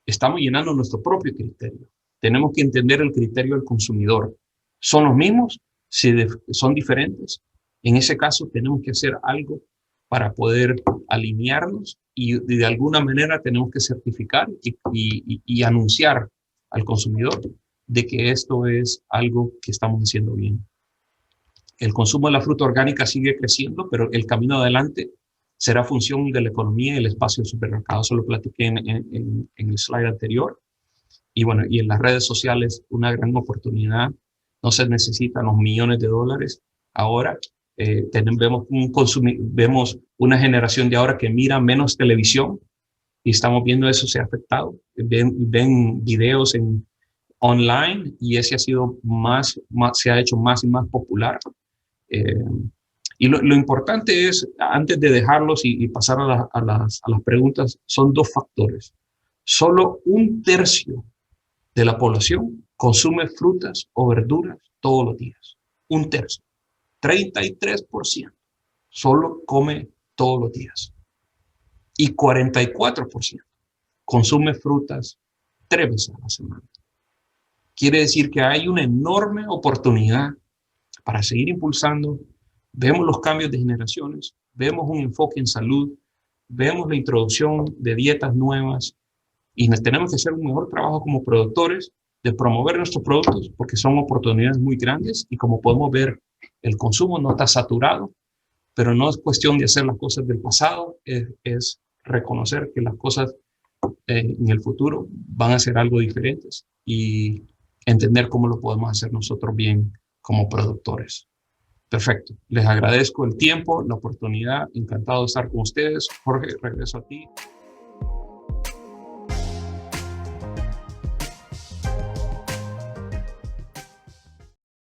estamos llenando nuestro propio criterio. Tenemos que entender el criterio del consumidor. ¿Son los mismos? Si son diferentes, en ese caso tenemos que hacer algo para poder alinearnos y de alguna manera tenemos que certificar y anunciar al consumidor de que esto es algo que estamos haciendo bien. El consumo de la fruta orgánica sigue creciendo, pero el camino adelante será función de la economía y el espacio del supermercado. Eso lo platiqué en el slide anterior. Y bueno, y en las redes sociales una gran oportunidad. No se necesitan los millones de dólares. Ahora vemos una generación de ahora que mira menos televisión y estamos viendo eso se ha afectado. Ven videos online y ese ha sido se ha hecho más y más popular. Y lo importante es, antes de dejarlos y pasar a las preguntas, son dos factores. Solo 1/3 de la población consume frutas o verduras todos los días. 1/3. 33% solo come todos los días. Y 44% consume frutas 3 veces a la semana. Quiere decir que hay una enorme oportunidad para seguir impulsando. Vemos los cambios de generaciones, vemos un enfoque en salud, vemos la introducción de dietas nuevas y tenemos que hacer un mejor trabajo como productores de promover nuestros productos porque son oportunidades muy grandes y como podemos ver, el consumo no está saturado, pero no es cuestión de hacer las cosas del pasado, es reconocer que las cosas en el futuro van a ser algo diferentes y entender cómo lo podemos hacer nosotros bien como productores. Perfecto. Les agradezco el tiempo, la oportunidad. Encantado de estar con ustedes. Jorge, regreso a ti.